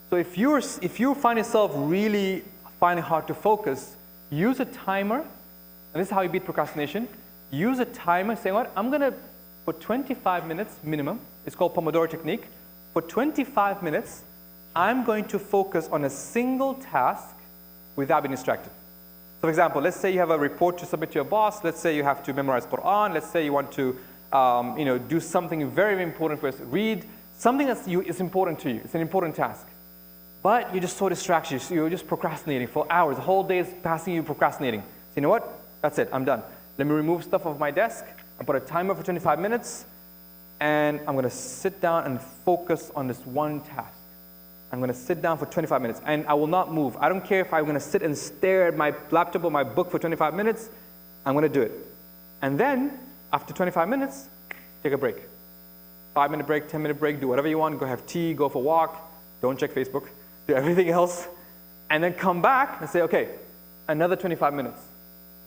Speaker 1: So if you find yourself really finding it hard to focus, use a timer, and this is how you beat procrastination. Use a timer saying, what? I'm going to, for 25 minutes minimum, it's called Pomodoro technique. For 25 minutes, I'm going to focus on a single task without being distracted. So for example, let's say you have a report to submit to your boss. Let's say you have to memorize Quran. Let's say you want to do something very, very important for us. Read something is important to you. It's an important task. But you're just so distracted. You're just procrastinating for hours. The whole day is passing you procrastinating. So you know what? That's it. I'm done. Let me remove stuff off my desk. I put a timer for 25 minutes. And I'm going to sit down and focus on this one task. I'm going to sit down for 25 minutes. And I will not move. I don't care if I'm going to sit and stare at my laptop or my book for 25 minutes. I'm going to do it. And then, after 25 minutes, take a break. 5-minute break, 10-minute break. Do whatever you want. Go have tea. Go for a walk. Don't check Facebook. Do everything else, and then come back and say, okay, another 25 minutes,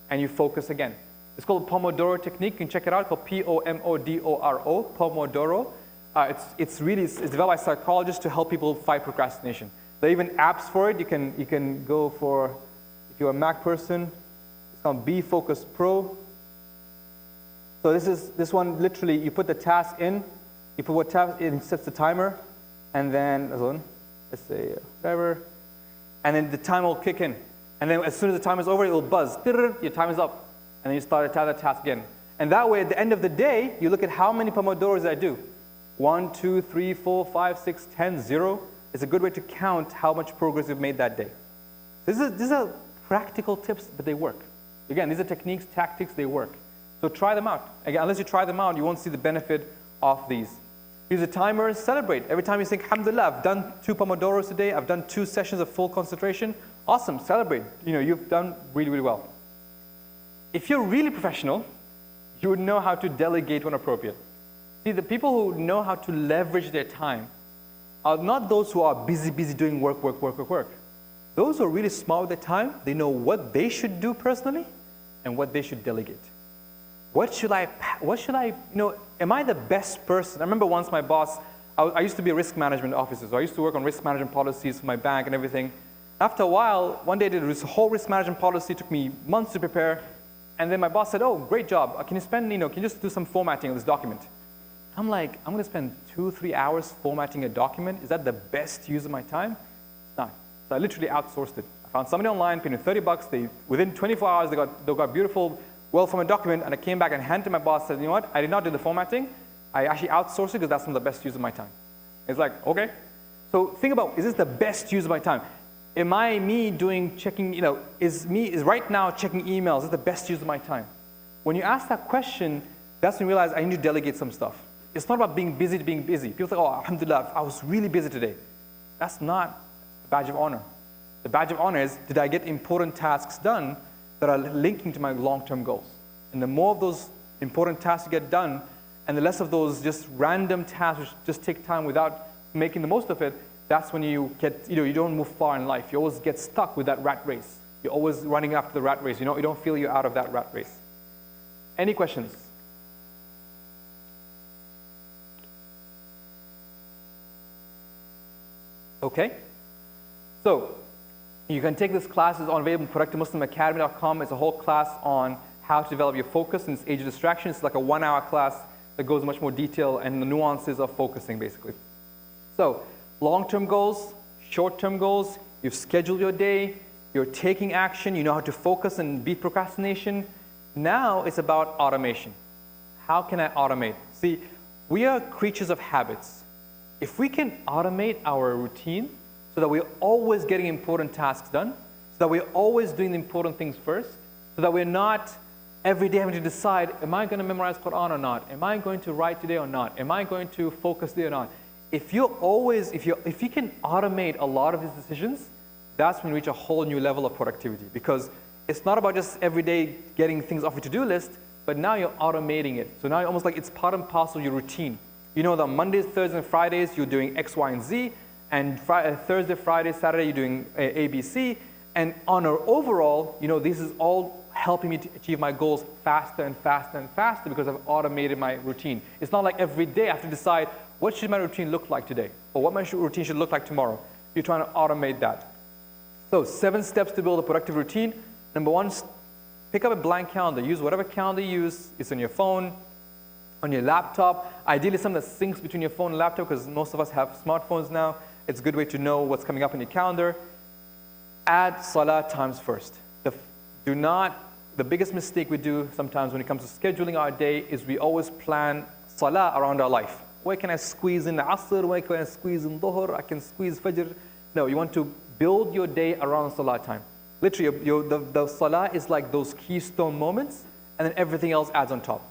Speaker 1: and you focus again. It's called Pomodoro technique. You can check it out. It's called P-O-M-O-D-O-R-O, Pomodoro. It's developed by psychologists to help people fight procrastination. There are even apps for it. You can go for, if you're a Mac person, it's called Be Focus Pro. So this one literally, you put the task in, you put what task in, it sets the timer, and then let's say whatever, and then the time will kick in. And then as soon as the time is over, it will buzz. Your time is up. And then you start another task again. And that way, at the end of the day, you look at how many Pomodoros I do. 1, 2, 3, 4, 5, 6, 10, 0. It's a good way to count how much progress you've made that day. These are practical tips, but they work. Again, these are techniques, tactics, they work. So try them out. Again, unless you try them out, you won't see the benefit of these. Use a timer, celebrate. Every time you think, alhamdulillah, I've done 2 Pomodoros today, I've done 2 sessions of full concentration. Awesome, celebrate. You've done really, really well. If you're really professional, you would know how to delegate when appropriate. See, the people who know how to leverage their time are not those who are busy doing work. Those who are really smart with their time, they know what they should do personally and what they should delegate. Am I the best person? I remember once my boss, I used to be a risk management officer, so I used to work on risk management policies for my bank and everything. After a while, one day I did this whole risk management policy, it took me months to prepare, and then my boss said, oh, great job, can you just do some formatting of this document? I'm like, I'm going to spend 2-3 hours formatting a document? Is that the best use of my time? No. So I literally outsourced it. I found somebody online, paid me $30, within 24 hours they got beautiful, well-formatted document, and I came back and handed to my boss, said, you know what, I did not do the formatting, I actually outsourced it because that's some of the best use of my time. It's like, okay. So think about, is this the best use of my time? Am I is right now checking emails, is this the best use of my time? When you ask that question, that's when you realize I need to delegate some stuff. It's not about being busy to being busy. People say, oh, alhamdulillah, I was really busy today. That's not a badge of honor. The badge of honor is, did I get important tasks done that are linking to my long-term goals? And the more of those important tasks you get done, and the less of those just random tasks which just take time without making the most of it, that's when you don't move far in life. You always get stuck with that rat race. You're always running after the rat race. You don't feel you're out of that rat race. Any questions? Okay. So you can take this class. It's on available on productivemuslimacademy.com. It's a whole class on how to develop your focus in this age of distraction. It's like a 1-hour class that goes in much more detail and the nuances of focusing, basically. So, long-term goals, short-term goals, you've scheduled your day, you're taking action, you know how to focus and beat procrastination. Now it's about automation. How can I automate? See, we are creatures of habits. If we can automate our routine so that we're always getting important tasks done, so that we're always doing the important things first, so that we're not every day having to decide, am I going to memorize Quran or not? Am I going to write today or not? Am I going to focus today or not? If you can automate a lot of these decisions, that's when you reach a whole new level of productivity, because it's not about just every day getting things off your to-do list, but now you're automating it. So now you're almost like it's part and parcel of your routine. You know that Mondays, Thursdays, and Fridays, you're doing X, Y, and Z, and Thursday, Friday, Saturday, you're doing A, B, C, and on our overall, you know, this is all helping me to achieve my goals faster and faster and faster because I've automated my routine. It's not like every day I have to decide what should my routine look like today, or what my routine should look like tomorrow. You're trying to automate that. So 7 steps to build a productive routine. Number 1, pick up a blank calendar. Use whatever calendar you use. It's on your phone, on your laptop. Ideally something that syncs between your phone and laptop, because most of us have smartphones now. It's a good way to know what's coming up in your calendar. Add salah times first. The biggest mistake we do sometimes when it comes to scheduling our day is we always plan salah around our life. Where can I squeeze in the asr? Where can I squeeze in dhuhr? I can squeeze fajr. No, you want to build your day around salah time. Literally, the salah is like those keystone moments, and then everything else adds on top.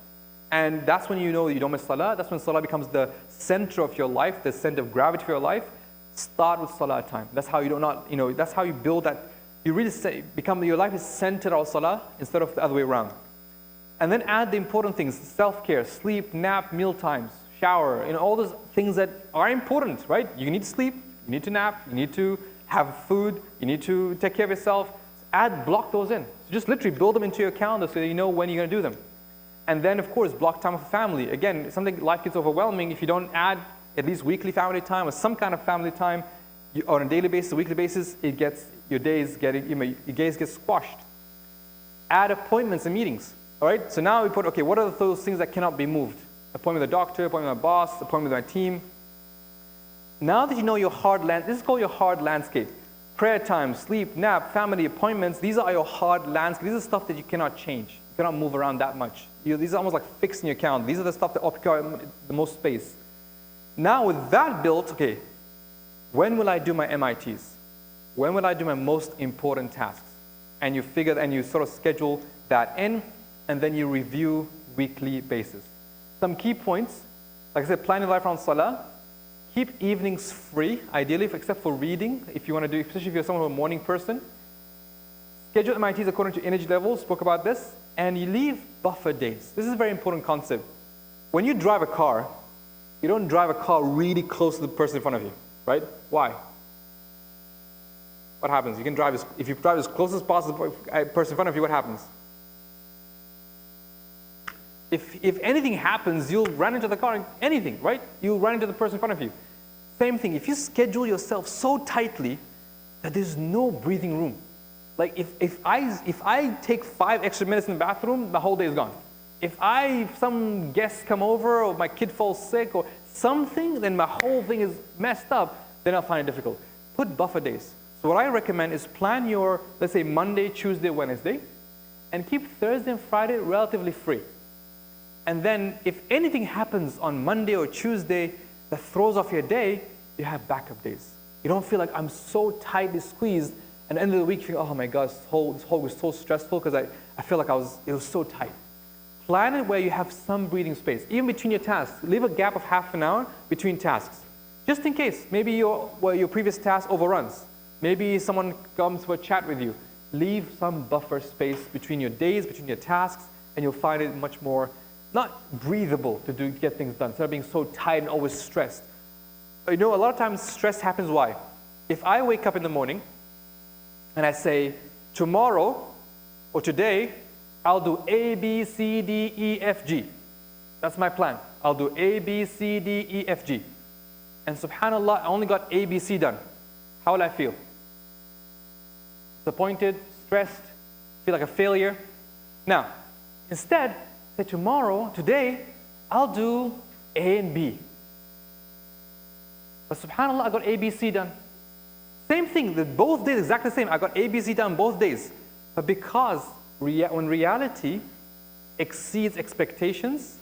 Speaker 1: And that's when you know you don't miss salah. That's when salah becomes the center of your life, the center of gravity for your life. Start with salah time. That's how that's how you build that. You really your life is centered on salah instead of the other way around. And then add the important things: self-care, sleep, nap, meal times, shower, all those things that are important, right? You need to sleep, you need to nap, you need to have food, you need to take care of yourself. Block those in. So just literally build them into your calendar so that you know when you're going to do them. And then, of course, block time for family. Again, life gets overwhelming if you don't add at least weekly family time or some kind of family time on a daily basis, a weekly basis. Your days get squashed. Add appointments and meetings. All right. So now we put, okay, what are those things that cannot be moved? Appointment with a doctor, appointment with my boss, appointment with my team. Now that you know this is called your hard landscape. Prayer time, sleep, nap, family, appointments. These are your hard landscape. These are stuff that you cannot change. You cannot move around that much. These are almost like fixed in your calendar. These are the stuff that occupy the most space. Now with that built, okay, when will I do my MITs? When will I do my most important tasks? And you sort of schedule that in, and then you review weekly basis. Some key points, like I said, plan your life around salah. Keep evenings free, ideally, except for reading, if you want to do, especially if you're someone who's a morning person. Schedule MITs according to energy levels, spoke about this, and you leave buffer days. This is a very important concept. When you drive a car, you don't drive a car really close to the person in front of you, right? Why? What happens? If you drive as close as possible to the person in front of you, what happens? If anything happens, you'll run into the car, anything, right? You'll run into the person in front of you. Same thing, if you schedule yourself so tightly that there's no breathing room. Like if I take 5 extra minutes in the bathroom, the whole day is gone. If some guests come over or my kid falls sick or something, then my whole thing is messed up, then I'll find it difficult. Put buffer days. So what I recommend is plan your, let's say, Monday, Tuesday, Wednesday, and keep Thursday and Friday relatively free. And then if anything happens on Monday or Tuesday that throws off your day, you have backup days. You don't feel like I'm so tightly squeezed, and at the end of the week you think, oh my gosh, this whole was so stressful because I feel like it was so tight. Plan it where you have some breathing space, even between your tasks. Leave a gap of half an hour between tasks. Just in case, maybe your previous task overruns. Maybe someone comes for a chat with you. Leave some buffer space between your days, between your tasks, and you'll find it much more not breathable to get things done, instead of being so tight and always stressed. A lot of times stress happens why? If I wake up in the morning and I say, tomorrow or today, I'll do A, B, C, D, E, F, G. That's my plan. I'll do A, B, C, D, E, F, G. And subhanAllah, I only got A, B, C done. How will I feel? Disappointed, stressed, feel like a failure? Now, Instead, say today, I'll do A and B. But subhanAllah, I got A, B, C done. Same thing, both days exactly the same. I got A, B, C done both days. But because when reality exceeds expectations,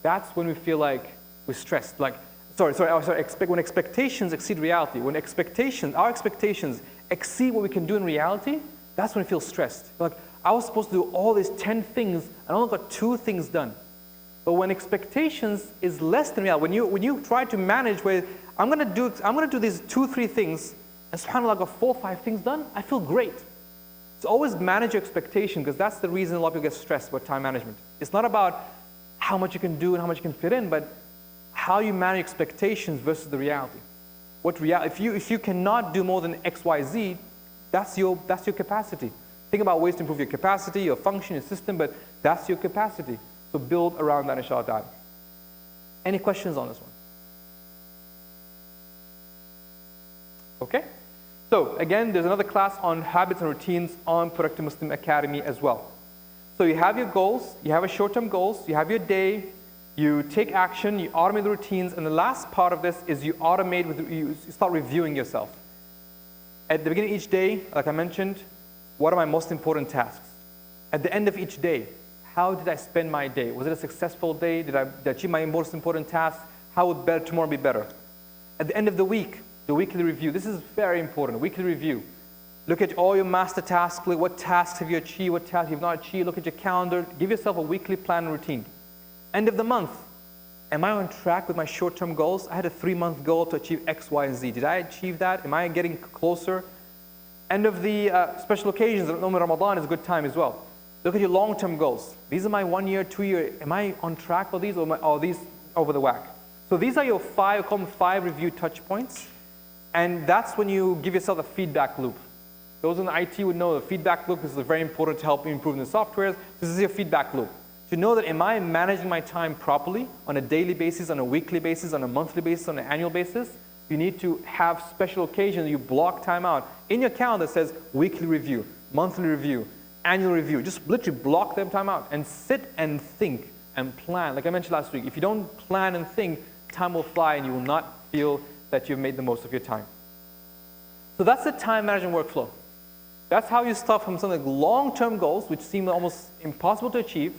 Speaker 1: that's when we feel like we're stressed. Like, when expectations exceed reality, when our expectations exceed what we can do in reality, that's when we feel stressed. Like, I was supposed to do all these 10 things, and I only got 2 things done. But when expectations is less than reality, when you try to manage where I'm gonna do these 2-3 things, and subhanAllah, I got 4 or 5 things done, I feel great. So always manage your expectation, because that's the reason a lot of people get stressed about time management. It's not about how much you can do and how much you can fit in, but how you manage expectations versus the reality. If you cannot do more than X, Y, Z, that's your capacity. Think about ways to improve your capacity, your function, your system, but that's your capacity. So build around that, inshallah ta'ala. Any questions on this one? Okay. So again, there's another class on habits and routines on Productive Muslim Academy as well. So you have your goals, you have a short-term goals, you have your day, you take action, you automate the routines, and the last part of this is you start reviewing yourself. At the beginning of each day, like I mentioned, what are my most important tasks? At the end of each day, how did I spend my day? Was it a successful day? Did I achieve my most important tasks? How would tomorrow be better? At the end of the week, the weekly review. This is very important, weekly review. Look at all your master tasks. What tasks have you achieved? What tasks you've not achieved? Look at your calendar. Give yourself a weekly plan and routine. End of the month. Am I on track with my short-term goals? I had a 3-month goal to achieve X, Y, and Z. Did I achieve that? Am I getting closer? End of the special occasions. Ramadan is a good time as well. Look at your long-term goals. These are my 1-year, 2-year. Am I on track with these, or are these over the whack? So these are your 5 review touch points. And that's when you give yourself a feedback loop. Those in the IT would know the feedback loop is very important to help you improve in the software. This is your feedback loop. To know that, am I managing my time properly on a daily basis, on a weekly basis, on a monthly basis, on an annual basis? You need to have special occasions. You block time out. In your calendar, it says weekly review, monthly review, annual review. Just literally block them time out and sit and think and plan. Like I mentioned last week, if you don't plan and think, time will fly and you will not feel that you've made the most of your time. So that's the time management workflow. That's how you start from something like long-term goals, which seem almost impossible to achieve,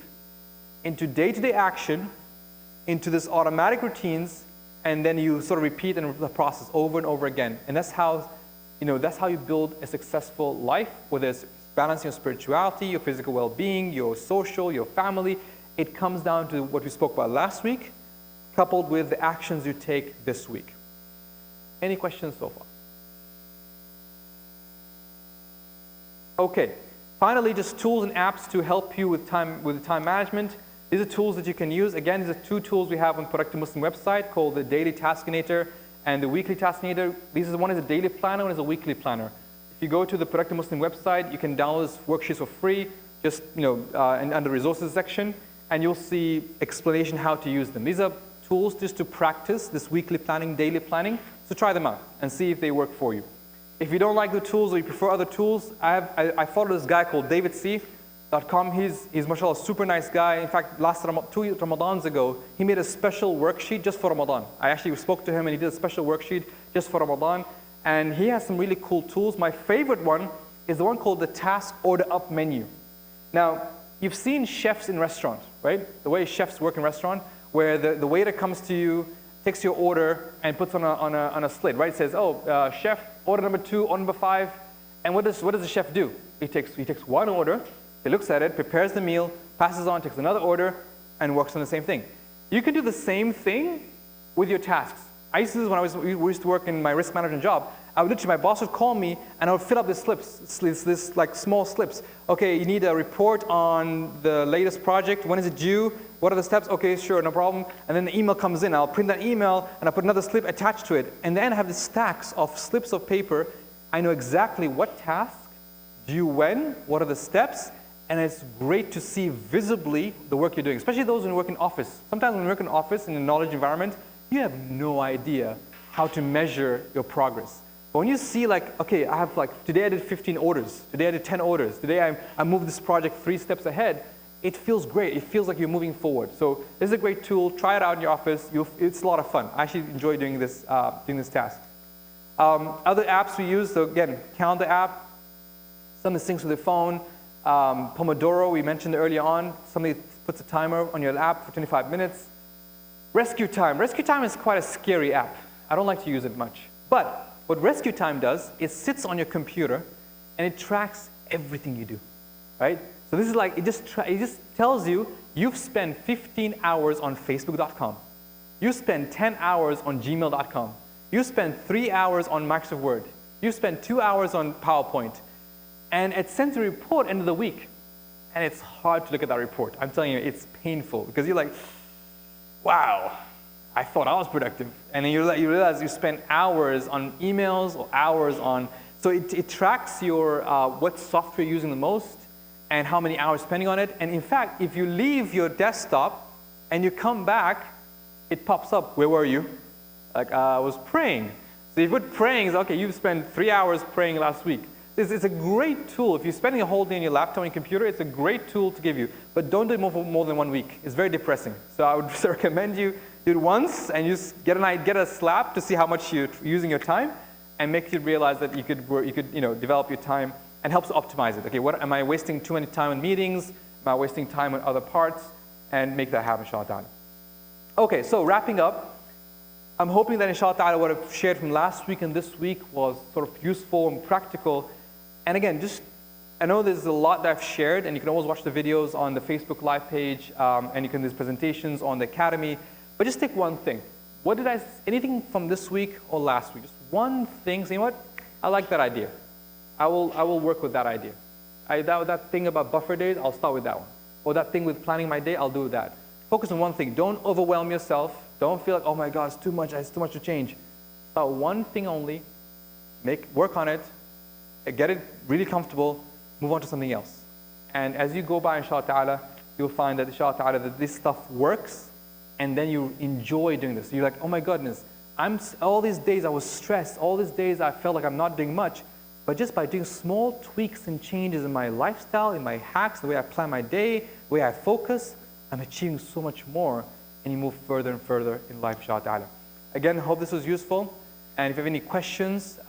Speaker 1: into day-to-day action, into this automatic routines, and then you sort of repeat the process over and over again. And that's how you build a successful life, whether it's balancing your spirituality, your physical well-being, your social, your family. It comes down to what we spoke about last week, coupled with the actions you take this week. Any questions so far? Okay, finally, just tools and apps to help you with time management. These are tools that you can use. Again, these are 2 tools we have on Productive Muslim website called the Daily Taskinator and the Weekly Taskinator. One is a daily planner, one is a weekly planner. If you go to the Productive Muslim website, you can download this worksheets for free, just under the resources section, and you'll see explanation how to use them. These are tools just to practice this weekly planning, daily planning. So try them out and see if they work for you. If you don't like the tools or you prefer other tools, I follow this guy called davidseif.com. He's mashallah, a super nice guy. In fact, 2 Ramadans ago, he made a special worksheet just for Ramadan. I actually spoke to him and he did a special worksheet just for Ramadan. And he has some really cool tools. My favorite one is the one called the Task Order Up menu. Now, you've seen chefs in restaurants, right? The way chefs work in restaurant, where the waiter comes to you, takes your order, and puts on a slate, right? It says, chef, order number 2, order number 5. And what does the chef do? He takes one order, he looks at it, prepares the meal, passes on, takes another order, and works on the same thing. You can do the same thing with your tasks. I used to do this when we used to work in my risk management job. My boss would call me, and I would fill up these slips, this like small slips. Okay, you need a report on the latest project. When is it due? What are the steps? Okay, sure, no problem. And then the email comes in. I'll print that email, and I'll put another slip attached to it. And then I have these stacks of slips of paper. I know exactly what task, due when, what are the steps, and it's great to see visibly the work you're doing, especially those who work in office. Sometimes when you work in office in a knowledge environment, you have no idea how to measure your progress. But when you see okay, today I did 15 orders, today I did 10 orders, today I moved this project 3 steps ahead, it feels great. It feels like you're moving forward. So this is a great tool. Try it out in your office. It's a lot of fun. I actually enjoy doing this task. Other apps we use, so again, calendar app, something that syncs with the phone. Pomodoro, we mentioned earlier on. Somebody puts a timer on your app for 25 minutes. Rescue Time. Rescue Time is quite a scary app. I don't like to use it much. But what Rescue Time does, it sits on your computer and it tracks everything you do, right? So this is like, it just tells you, you've spent 15 hours on Facebook.com. You spent 10 hours on Gmail.com. You spent 3 hours on Microsoft Word. You spent 2 hours on PowerPoint. And it sends a report end of the week. And it's hard to look at that report. I'm telling you, it's painful because you're like, wow, I thought I was productive. And then you realize you spent hours on emails or hours on, so it tracks your, what software you're using the most and how many hours spending on it. And in fact, if you leave your desktop and you come back, it pops up, where were you? Like, I was praying. So you put praying, it's okay, you've spent 3 hours praying last week. It's a great tool. If you're spending a whole day on your laptop and your computer, it's a great tool to give you. But don't do it for more than 1 week. It's very depressing. So I would recommend you do it once and just get a slap to see how much you're using your time and make you realize that you could develop your time and helps optimize it. Okay, what am I wasting too many time on meetings? Am I wasting time on other parts? And make that happen, inshallah ta'ala. Okay, so wrapping up. I'm hoping that inshallah ta'ala what I've shared from last week and this week was sort of useful and practical. And again, I know there's a lot that I've shared, and you can always watch the videos on the Facebook Live page, and there's presentations on the Academy. But just take one thing. Anything from this week or last week? Just one thing. Say, you know what? I like that idea. I will work with that idea. That thing about buffer days, I'll start with that one. Or that thing with planning my day, I'll do that. Focus on one thing. Don't overwhelm yourself. Don't feel like, oh my God, it's too much to change. Start one thing only. Work on it. Get it really comfortable, move on to something else. And as you go by, inshallah ta'ala, you'll find that, inshallah ta'ala, that this stuff works, and then you enjoy doing this. You're like, oh my goodness, all these days I was stressed, all these days I felt like I'm not doing much, but just by doing small tweaks and changes in my lifestyle, in my hacks, the way I plan my day, the way I focus, I'm achieving so much more, and you move further and further in life, inshallah ta'ala. Again, I hope this was useful, and if you have any questions,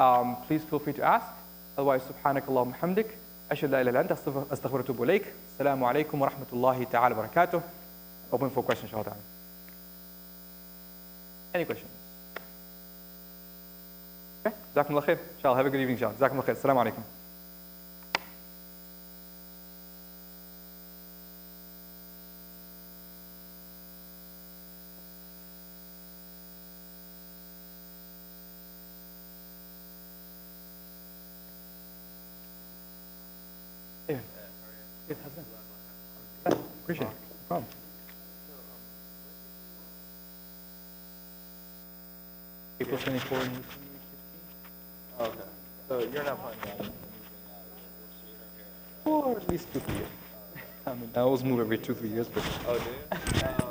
Speaker 1: please feel free to ask. Otherwise, سبحانك اللهم وبحمدك أشهد لا إله إلا أنت أستغفرك وأتوب إليك. السلام عليكم ورحمة الله تعالى وبركاته. Open for questions, inshallah. Any questions? Okay. جزاكم الله خير. Inshallah, have a good evening, inshallah. جزاكم الله خير. السلام عليكم. Appreciate it. No problem. April 24 and 2016.
Speaker 2: Okay. So you're not planning on moving
Speaker 1: Or at least 2-3 years. I mean, I always move every 2-3 years, but.
Speaker 2: Oh, do you?